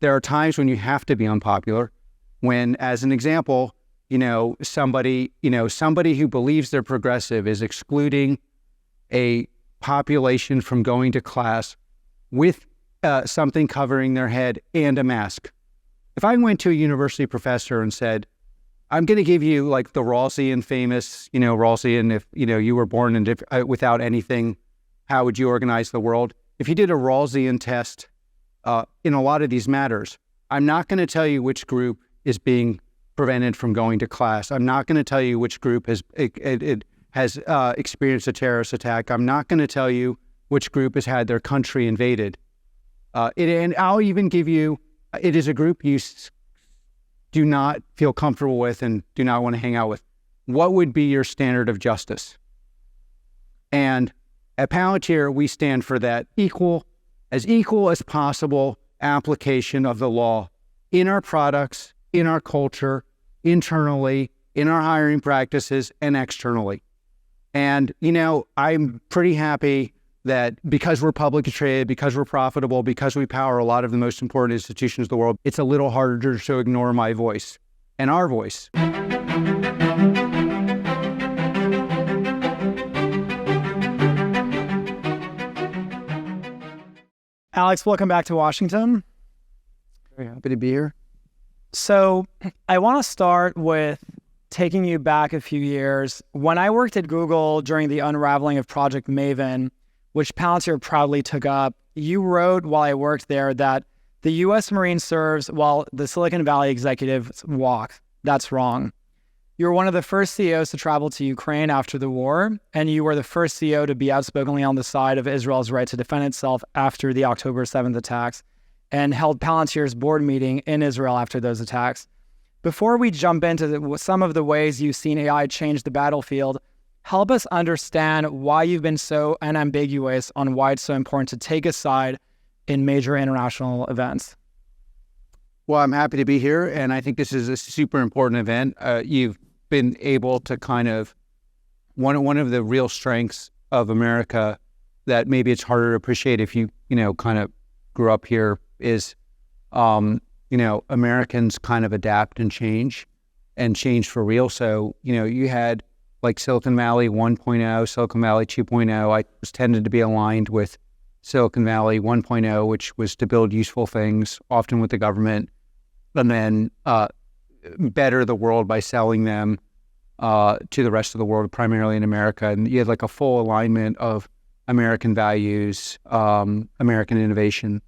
there are times when you have to be unpopular. When, as an example, somebody who believes they're progressive is excluding a population from going to class with something covering their head and a mask. If I went to a university professor and said, I'm going to give you like the Rawlsian famous, Rawlsian, if, you were born without anything, how would you organize the world? If you did a Rawlsian test in a lot of these matters, I'm not going to tell you which group is being prevented from going to class. I'm not going to tell you which group has experienced a terrorist attack. I'm not going to tell you which group has had their country invaded. And I'll even give you, it is a group you do not feel comfortable with and do not want to hang out with. What would be your standard of justice? And at Palantir, we stand for that equal as possible application of the law in our products, in our culture, internally, in our hiring practices, and externally. And, I'm pretty happy that because we're publicly traded, because we're profitable, because we power a lot of the most important institutions of the world, it's a little harder to ignore my voice and our voice. Alex, welcome back to Washington. Very happy to be here. So I want to start with taking you back a few years. When I worked at Google during the unraveling of Project Maven, which Palantir proudly took up, you wrote while I worked there that the U.S. Marine serves while the Silicon Valley executives walk. That's wrong. You were one of the first CEOs to travel to Ukraine after the war, and you were the first CEO to be outspokenly on the side of Israel's right to defend itself after the October 7th attacks, and held Palantir's board meeting in Israel after those attacks. Before we jump into some of the ways you've seen AI change the battlefield, help us understand why you've been so unambiguous on why it's so important to take a side in major international events. Well, I'm happy to be here, and I think this is a super important event. You've been able to kind of, one of the real strengths of America that maybe it's harder to appreciate if you kind of grew up here is, Americans kind of adapt and change for real. So, you had like Silicon Valley 1.0, Silicon Valley 2.0. I was tended to be aligned with Silicon Valley 1.0, which was to build useful things, often with the government, and then better the world by selling them to the rest of the world, primarily in America. And you had like a full alignment of American values, American innovation,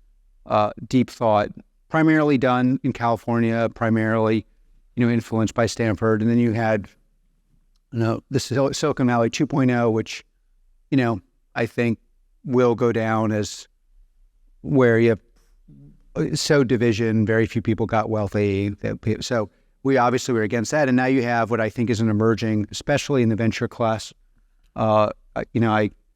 deep thought, primarily done in California, primarily, influenced by Stanford. And then you had, this is Silicon Valley 2.0, which, I think will go down as where you have division, very few people got wealthy. So we obviously were against that. And now you have what I think is an emerging, especially in the venture class, because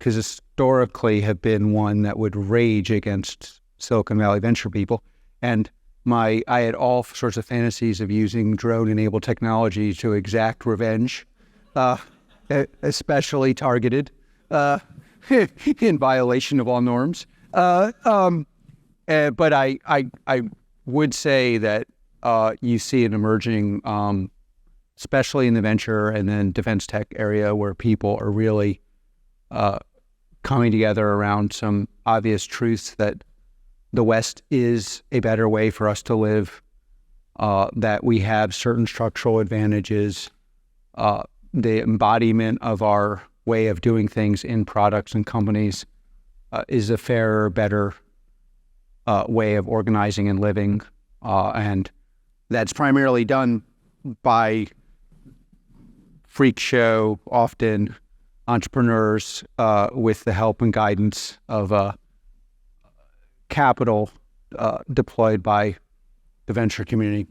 historically have been one that would rage against Silicon Valley venture people. And I had all sorts of fantasies of using drone-enabled technology to exact revenge, especially targeted in violation of all norms. But I would say that you see an emerging, especially in the venture and then defense tech area, where people are really coming together around some obvious truths that the West is a better way for us to live, that we have certain structural advantages, the embodiment of our way of doing things in products and companies is a fairer, better way of organizing and living. And that's primarily done by freak show, often entrepreneurs with the help and guidance of capital deployed by the venture community.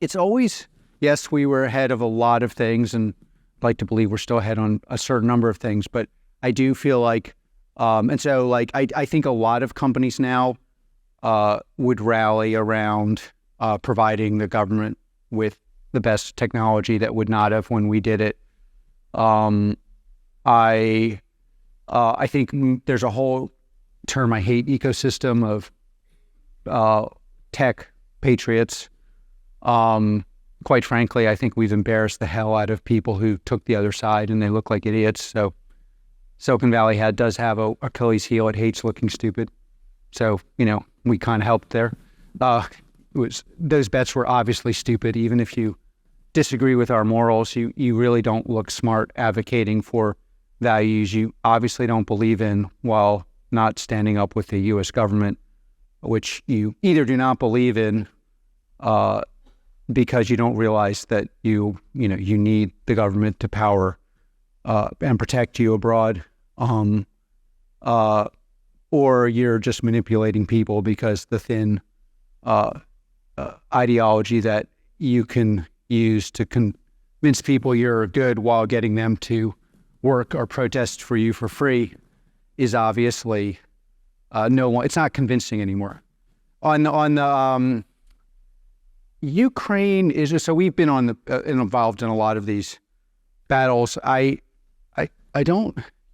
It's always, yes, we were ahead of a lot of things, and I'd like to believe we're still ahead on a certain number of things, but I do feel like, I think a lot of companies now would rally around providing the government with the best technology that would not have when we did it. I think there's a whole term I hate, ecosystem of tech patriots. Quite frankly, I think we've embarrassed the hell out of people who took the other side and they look like idiots. So Silicon Valley does have a Achilles heel. It hates looking stupid. So, we kind of helped there. Those bets were obviously stupid. Even if you disagree with our morals, you really don't look smart advocating for values you obviously don't believe in while not standing up with the U.S. government, which you either do not believe in because you don't realize that you need the government to power and protect you abroad, or you're just manipulating people because the thin ideology that you can use to convince people you're good while getting them to work or protest for you for free is obviously it's not convincing anymore. On Ukraine is so we've been involved in a lot of these battles.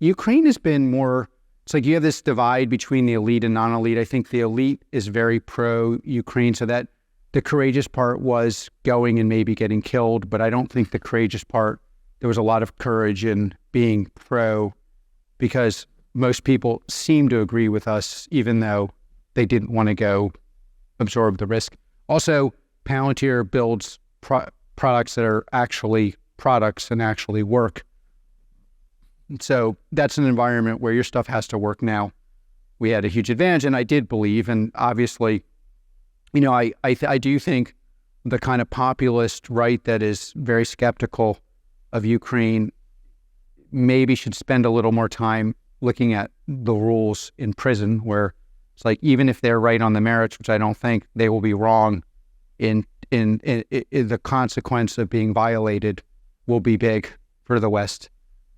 Ukraine has been more. It's like you have this divide between the elite and non-elite. I think the elite is very pro-Ukraine, so that the courageous part was going and maybe getting killed. But I don't think the courageous part. There was a lot of courage in being pro, because most people seem to agree with us, even though they didn't want to go absorb the risk. Also, Palantir builds products that are actually products and actually work. And so that's an environment where your stuff has to work now. We had a huge advantage, and I did believe, and obviously, I do think the kind of populist right that is very skeptical of Ukraine maybe should spend a little more time looking at the rules in prison, where it's like, even if they're right on the merits, which I don't think, they will be wrong in the consequence of being violated will be big for the West.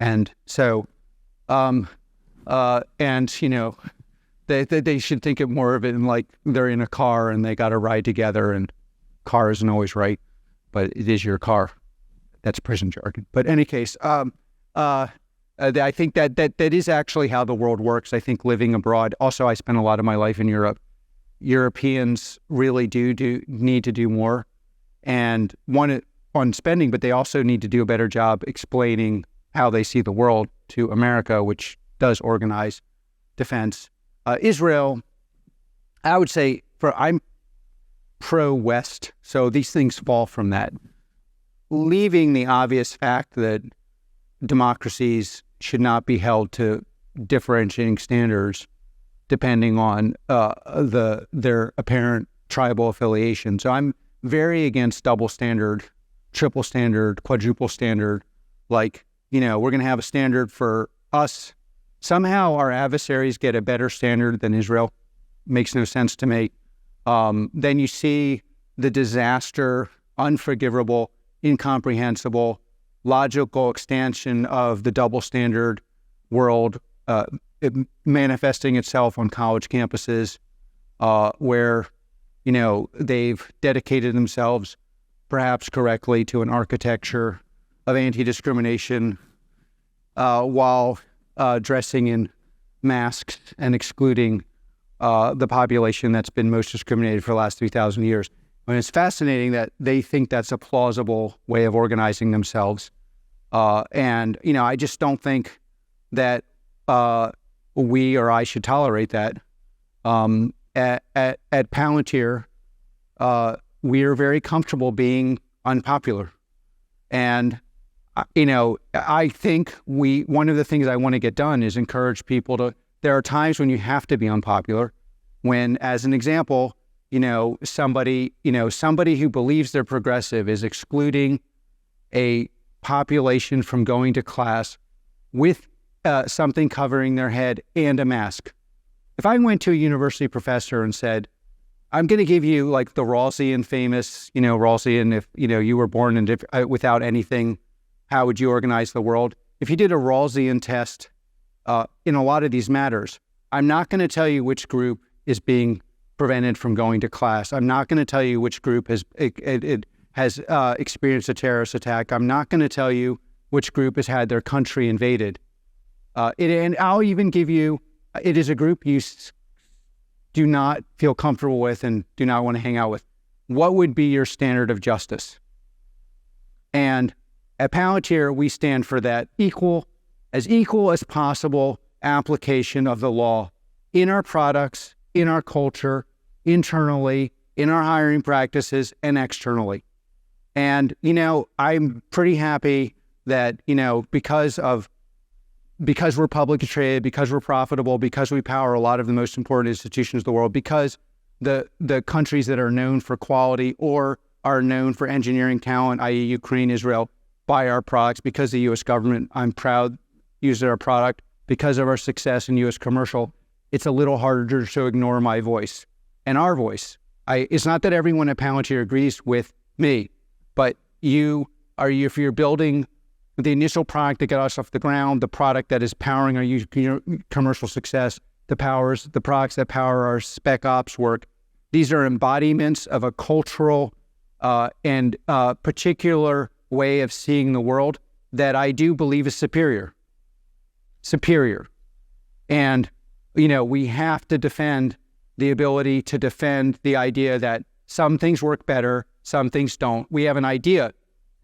And so, they should think of more of it in like they're in a car and they got to ride together, and car isn't always right, but it is your car. That's prison jargon. But in any case, I think that is actually how the world works. I think living abroad. Also, I spent a lot of my life in Europe. Europeans really do need to do more, and one on spending, but they also need to do a better job explaining how they see the world to America, which does organize defense. Israel, I would say, I'm pro-West, so these things fall from that. Leaving the obvious fact that democracies should not be held to differentiating standards depending on their apparent tribal affiliation. So I'm very against double standard, triple standard, quadruple standard. Like, we're going to have a standard for us. Somehow our adversaries get a better standard than Israel. Makes no sense to me. Then you see the disaster, unforgivable, incomprehensible, logical extension of the double standard world manifesting itself on college campuses, where, they've dedicated themselves, perhaps correctly, to an architecture of anti-discrimination while dressing in masks and excluding the population that's been most discriminated for the last 3,000 years. And it's fascinating that they think that's a plausible way of organizing themselves. And I just don't think that we or I should tolerate that. At Palantir, we are very comfortable being unpopular. And, I think one of the things I want to get done is encourage people there are times when you have to be unpopular, when, as an example, somebody who believes they're progressive is excluding a population from going to class with something covering their head and a mask. If I went to a university professor and said, I'm going to give you like the Rawlsian famous, Rawlsian, if, you were born without anything, how would you organize the world? If you did a Rawlsian test in a lot of these matters, I'm not going to tell you which group is being prevented from going to class. I'm not going to tell you which group has experienced a terrorist attack. I'm not going to tell you which group has had their country invaded. And I'll even give you, it is a group you do not feel comfortable with and do not want to hang out with. What would be your standard of justice? And at Palantir, we stand for that equal as possible application of the law in our products, in our culture, internally, in our hiring practices, and externally. And, I'm pretty happy that, because we're publicly traded, because we're profitable, because we power a lot of the most important institutions of the world, because the countries that are known for quality or are known for engineering talent, i.e. Ukraine, Israel, buy our products, because the U.S. government, I'm proud, uses our product, because of our success in U.S. commercial, it's a little harder to ignore my voice and our voice. It's not that everyone at Palantir agrees with me, but if you're building the initial product that got us off the ground, the product that is powering our commercial success, the products that power our spec ops work, these are embodiments of a cultural and particular way of seeing the world that I do believe is superior. And, we have to defend the ability to defend the idea that some things work better, some things don't. We have an idea.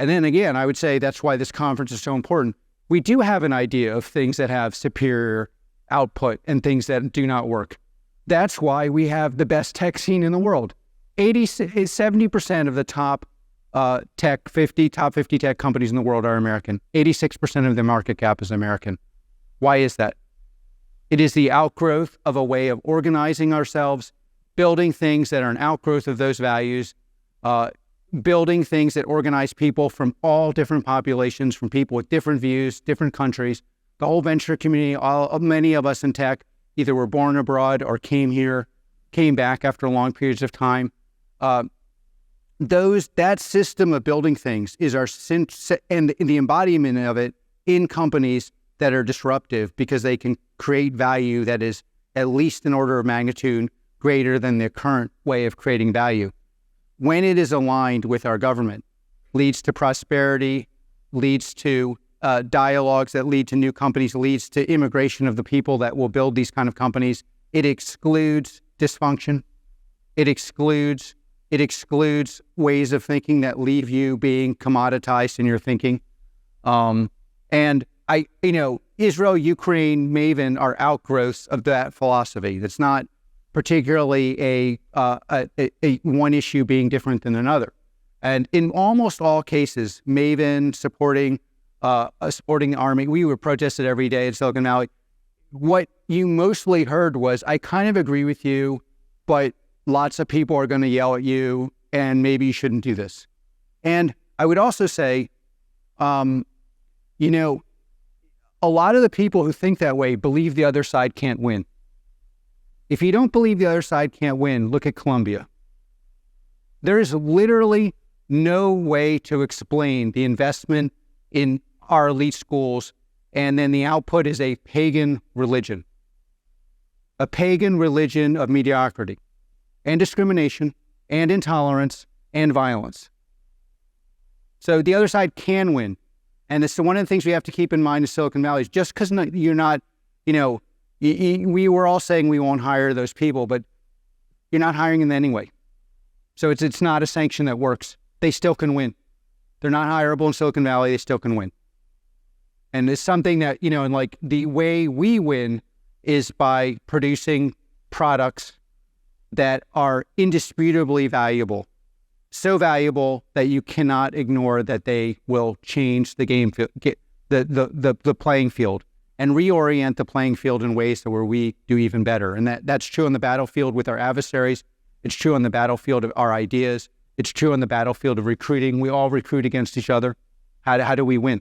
And then again, I would say that's why this conference is so important. We do have an idea of things that have superior output and things that do not work. That's why we have the best tech scene in the world. 70% of the top 50 tech companies in the world are American. 86% of their market cap is American. Why is that? It is the outgrowth of a way of organizing ourselves, building things that are an outgrowth of those values, building things that organize people from all different populations, from people with different views, different countries. The whole venture community, many of us in tech, either were born abroad or came back after long periods of time. That system of building things is and the embodiment of it in companies that are disruptive, because they can create value that is at least an order of magnitude greater than the current way of creating value. When it is aligned with our government, leads to prosperity, leads to dialogues that lead to new companies, leads to immigration of the people that will build these kind of companies. It excludes dysfunction. It excludes ways of thinking that leave you being commoditized in your thinking. Israel, Ukraine, Maven are outgrowths of that philosophy. That's not particularly a one issue being different than another. And in almost all cases, Maven supporting the army, we were protested every day in Silicon Valley. What you mostly heard was, I kind of agree with you, but lots of people are going to yell at you, and maybe you shouldn't do this. And I would also say, a lot of the people who think that way believe the other side can't win. If you don't believe the other side can't win, look at Colombia. There is literally no way to explain the investment in our elite schools, and then the output is a pagan religion of mediocrity and discrimination and intolerance and violence. So the other side can win. And it's one of the things we have to keep in mind in Silicon Valley is just because you're not, we were all saying we won't hire those people, but you're not hiring them anyway. So it's not a sanction that works. They still can win. They're not hireable in Silicon Valley. They still can win. And it's something that, and like the way we win is by producing products that are indisputably valuable. So valuable that you cannot ignore that they will change the game, the playing field, and reorient the playing field in ways where we do even better. And that's true on the battlefield with our adversaries. It's true on the battlefield of our ideas. It's true on the battlefield of recruiting. We all recruit against each other. How do we win?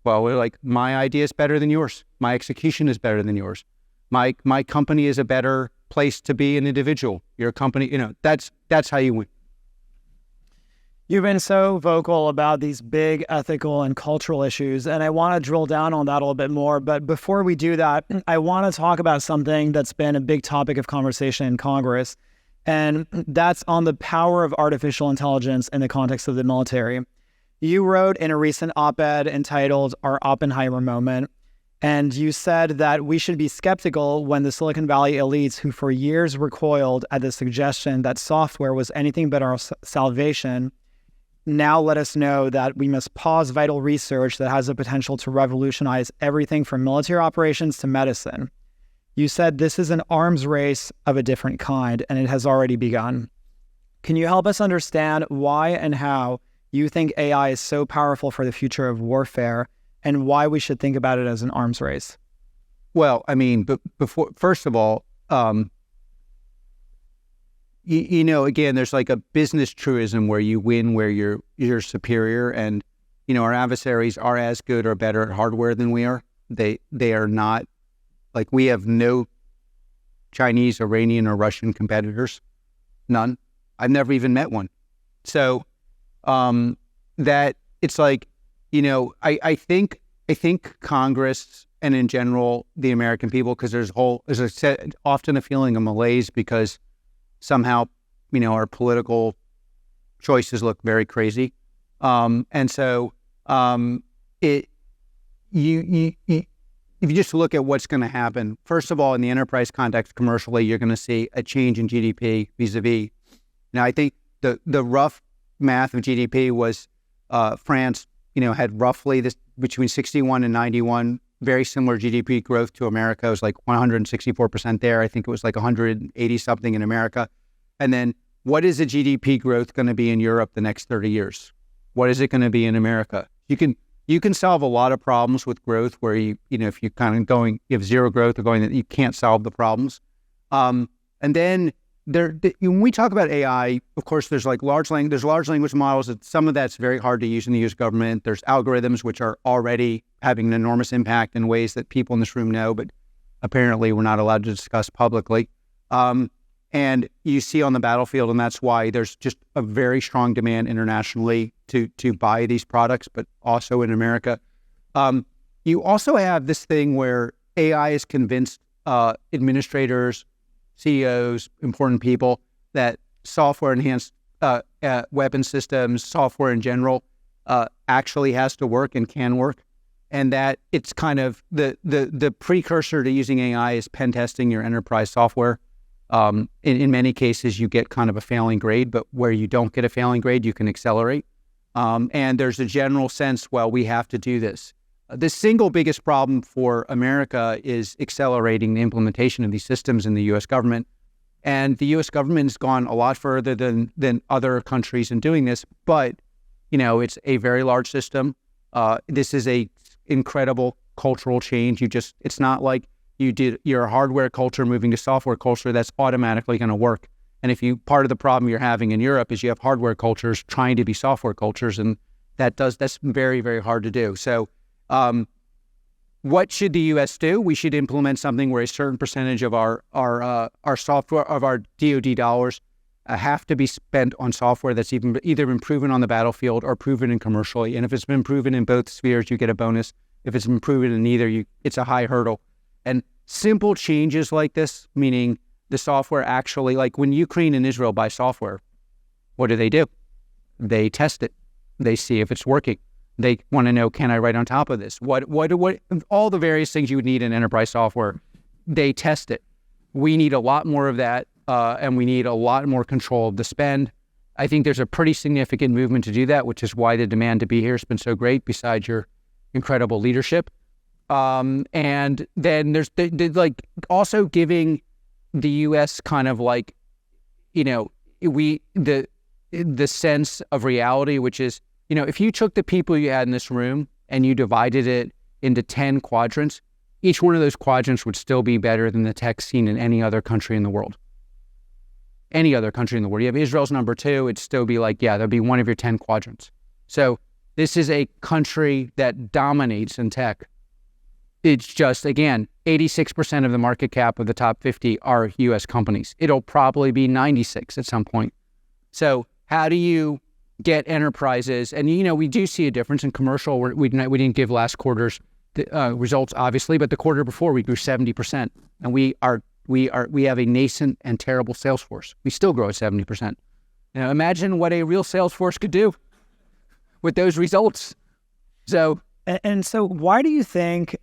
Well, we're like, my idea is better than yours. My execution is better than yours. My company is a better place to be an individual. Your company, that's how you win. You've been so vocal about these big ethical and cultural issues, and I want to drill down on that a little bit more. But before we do that, I want to talk about something that's been a big topic of conversation in Congress, and that's on the power of artificial intelligence in the context of the military. You wrote in a recent op-ed entitled Our Oppenheimer Moment, And you said that we should be skeptical when the Silicon Valley elites, who for years recoiled at the suggestion that software was anything but our salvation, now let us know that we must pause vital research that has the potential to revolutionize everything from military operations to medicine. You said this is an arms race of a different kind, and it has already begun. Can you help us understand why and how you think AI is so powerful for the future of warfare, and why we should think about it as an arms race? Well, I mean, first of all, again, there's like a business truism where you win where you're superior, and our adversaries are as good or better at hardware than we are. They are not, like, we have no Chinese, Iranian, or Russian competitors, none. I've never even met one. So that it's like, I think Congress and in general the American people, because there's often a feeling of malaise because somehow, our political choices look very crazy. And so if you just look at what's going to happen, first of all, in the enterprise context, commercially, you're going to see a change in GDP vis-a-vis. Now, I think the rough math of GDP was France, had roughly this between 61 and 91, very similar GDP growth to America. It was like 164% there. I think it was like 180 something in America. And then what is the GDP growth going to be in Europe the next 30 years? What is it going to be in America? You can solve a lot of problems with growth where if you you have zero growth or going that you can't solve the problems. And then when we talk about AI, of course, there's large language models. Some of that's very hard to use in the U.S. government. There's algorithms which are already having an enormous impact in ways that people in this room know, but apparently we're not allowed to discuss publicly. And you see on the battlefield, and that's why there's just a very strong demand internationally to buy these products, but also in America. You also have this thing where AI has convinced administrators, CEOs, important people that software-enhanced weapon systems, software in general, actually has to work and can work, and that it's kind of the precursor to using AI is pen testing your enterprise software. In many cases, you get kind of a failing grade, but where you don't get a failing grade, you can accelerate. And there's a general sense, well, we have to do this. The single biggest problem for America is accelerating the implementation of these systems in the U.S. government. And the U.S. government has gone a lot further than other countries in doing this. But, it's a very large system. This is a incredible cultural change. It's not like your hardware culture moving to software culture that's automatically going to work. And part of the problem you're having in Europe is you have hardware cultures trying to be software cultures, and that's very, very hard to do. So, what should the U.S. do? We should implement something where a certain percentage of our software, of our DoD dollars, have to be spent on software that's either been proven on the battlefield or proven in commercially. And if it's been proven in both spheres, you get a bonus. If it's been proven in neither, it's a high hurdle. And simple changes like this, meaning the software actually, like when Ukraine and Israel buy software, what do? They test it. They see if it's working. They want to know, can I write on top of this? What all the various things you would need in enterprise software, they test it. We need a lot more of that, and we need a lot more control of the spend. I think there's a pretty significant movement to do that, which is why the demand to be here has been so great, besides your incredible leadership. And then there's also giving the U.S. kind of the sense of reality, which is, if you took the people you had in this room and you divided it into 10 quadrants, each one of those quadrants would still be better than the tech scene in any other country in the world. Any other country in the world. You have Israel's number 2, it'd still be that'd be one of your 10 quadrants. So this is a country that dominates in tech. It's just, again, 86% of the market cap of the top 50 are U.S. companies. It'll probably be 96 at some point. So how do you get enterprises? And, we do see a difference in commercial. We didn't give last quarter's results, obviously, but the quarter before we grew 70%. And we have a nascent and terrible sales force. We still grow at 70%. Now imagine what a real sales force could do with those results. So why do you think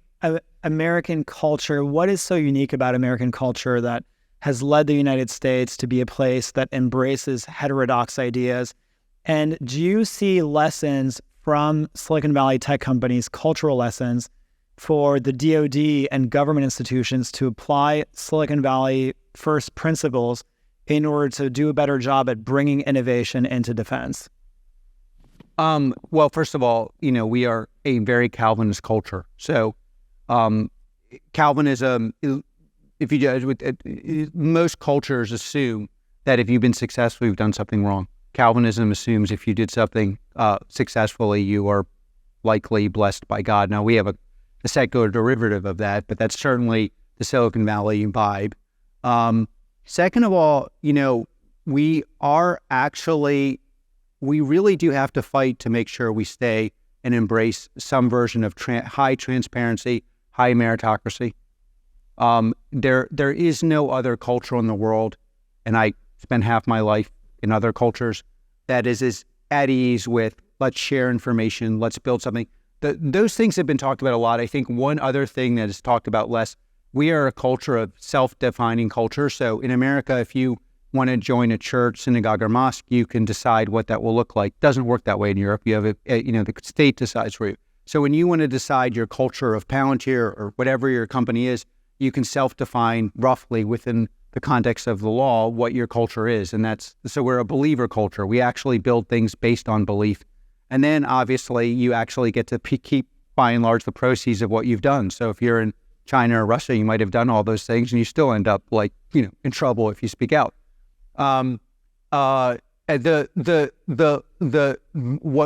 American culture, what is so unique about American culture that has led the United States to be a place that embraces heterodox ideas? And do you see lessons from Silicon Valley tech companies, cultural lessons for the DoD and government institutions to apply Silicon Valley first principles in order to do a better job at bringing innovation into defense? Well, first of all, we are a very Calvinist culture. So Calvinism, if you judge with most cultures assume that if you've been successful, you've done something wrong. Calvinism assumes if you did something successfully, you are likely blessed by God. Now, we have a secular derivative of that, but that's certainly the Silicon Valley vibe. Second of all, we really do have to fight to make sure we stay and embrace some version of high transparency, high meritocracy. There is no other culture in the world, and I spent half my life in other cultures, that is as at ease with let's share information, let's build something. Those things have been talked about a lot. I think one other thing that is talked about less, we are a culture of self-defining culture. So in America, if you want to join a church, synagogue, or mosque, you can decide what that will look like. Doesn't work that way in Europe. You have the state decides for you. So when you want to decide your culture of Palantir or whatever your company is, you can self-define roughly within the context of the law what your culture is. And so we're a believer culture. We actually build things based on belief. And then obviously you actually get to keep by and large the proceeds of what you've done. So if you're in China or Russia, you might have done all those things and you still end up in trouble if you speak out. What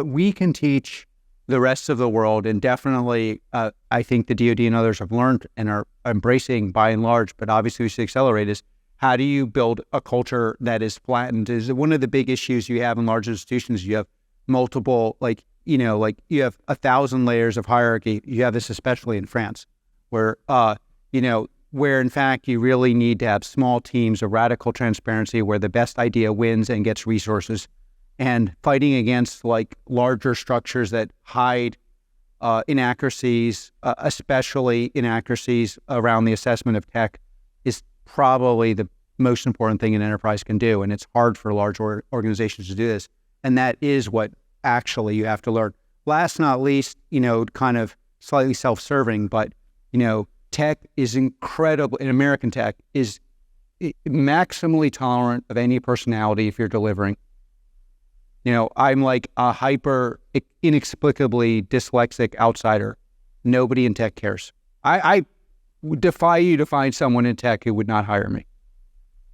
we can teach the rest of the world, and definitely I think the DoD and others have learned and are embracing by and large, but obviously we should accelerate, is how do you build a culture that is flattened? Is one of the big issues you have in large institutions. You have multiple, you have 1,000 layers of hierarchy. You have this especially in France, where where in fact you really need to have small teams of radical transparency where the best idea wins and gets resources, and fighting against larger structures that hide inaccuracies, especially inaccuracies around the assessment of tech, is probably the most important thing an enterprise can do. And it's hard for large organizations to do this. And that is what actually you have to learn. Last not least, kind of slightly self-serving, but, tech is incredible. In American tech is maximally tolerant of any personality if you're delivering. I'm like a hyper, inexplicably dyslexic outsider. Nobody in tech cares. I would defy you to find someone in tech who would not hire me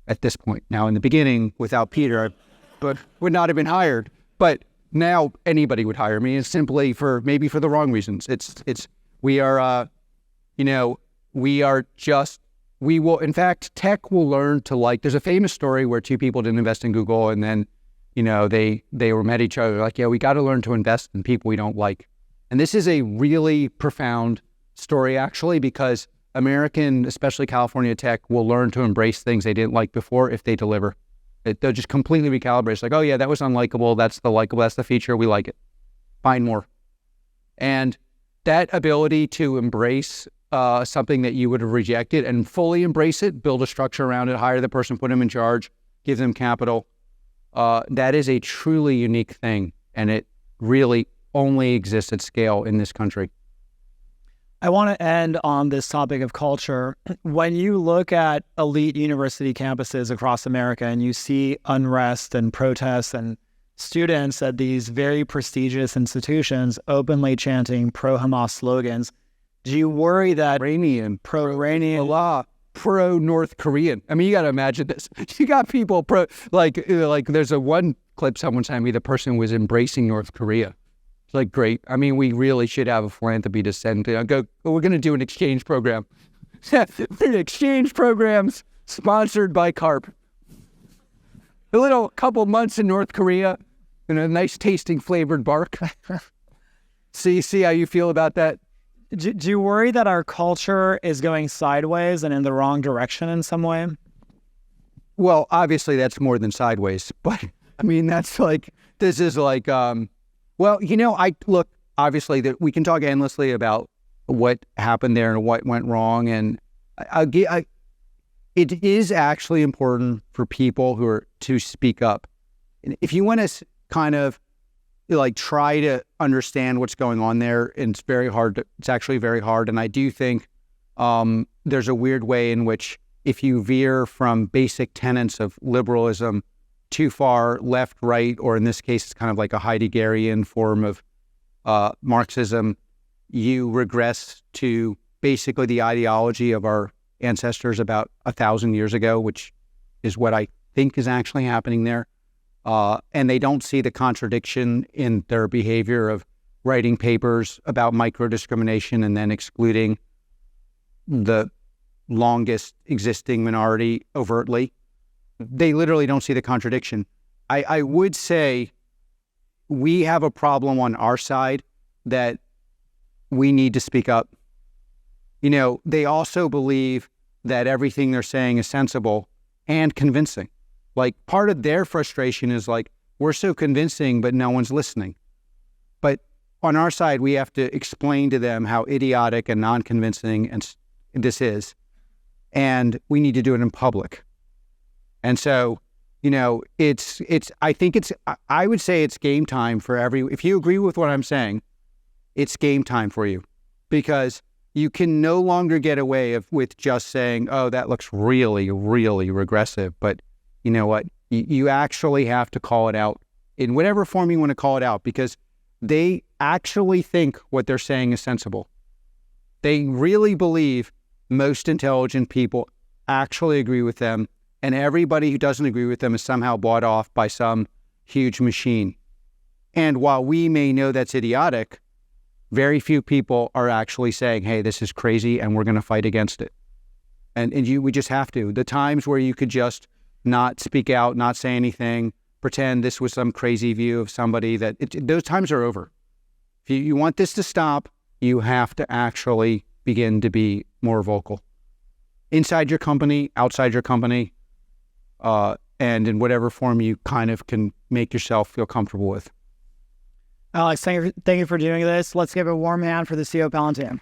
at this point. Now, in the beginning, without Peter, I would not have been hired. But now anybody would hire me, and simply maybe for the wrong reasons. In fact, tech will learn to there's a famous story where two people didn't invest in Google, and then, they were met each other we got to learn to invest in people we don't like. And this is a really profound story, actually, because American, especially California tech, will learn to embrace things they didn't like before if they deliver. They'll just completely recalibrate. It's oh yeah, that was unlikable. That's the likable. That's the feature. We like it. Find more. And that ability to embrace something that you would have rejected and fully embrace it, build a structure around it, hire the person, put them in charge, give them capital. That is a truly unique thing, and it really only exists at scale in this country. I want to end on this topic of culture. When you look at elite university campuses across America and you see unrest and protests and students at these very prestigious institutions openly chanting pro-Hamas slogans, do you worry that pro-Iranian, pro-North Korean? I mean, you got to imagine this. You got people there's one clip someone sent me, the person was embracing North Korea. It's great. I mean, we really should have a philanthropy to send to we're going to do an exchange program. Exchange programs sponsored by Karp. A little couple months in North Korea and a nice tasting flavored bark. See how you feel about that? Do you worry that our culture is going sideways and in the wrong direction in some way? Well, obviously that's more than sideways, but I mean, that's obviously that we can talk endlessly about what happened there and what went wrong. And it is actually important for people who are to speak up. If you want to kind of like try to understand what's going on there, and it's very hard. It's actually very hard. And I do think there's a weird way in which if you veer from basic tenets of liberalism too far left, right, or in this case, it's kind of like a Heideggerian form of Marxism, you regress to basically the ideology of our ancestors about 1,000 years ago, which is what I think is actually happening there. And they don't see the contradiction in their behavior of writing papers about micro-discrimination and then excluding the longest existing minority overtly. They literally don't see the contradiction. I would say we have a problem on our side that we need to speak up. You know, they also believe that everything they're saying is sensible and convincing. Like, part of their frustration is like, we're so convincing, but no one's listening. But on our side, we have to explain to them how idiotic and non-convincing and this is. And we need to do it in public. And so, you know, I would say it's game time for if you agree with what I'm saying, it's game time for you, because you can no longer get away with just saying, oh, that looks really, really regressive. But you know what? You actually have to call it out in whatever form you want to call it out, because they actually think what they're saying is sensible. They really believe most intelligent people actually agree with them, and everybody who doesn't agree with them is somehow bought off by some huge machine. And while we may know that's idiotic, very few people are actually saying, hey, this is crazy and we're going to fight against it. And we just have to. The times where you could just not speak out, not say anything, pretend this was some crazy view of somebody, those times are over. If you want this to stop, you have to actually begin to be more vocal. Inside your company, outside your company, and in whatever form you kind of can make yourself feel comfortable with. Alex, thank you for doing this. Let's give a warm hand for the CEO Palantir.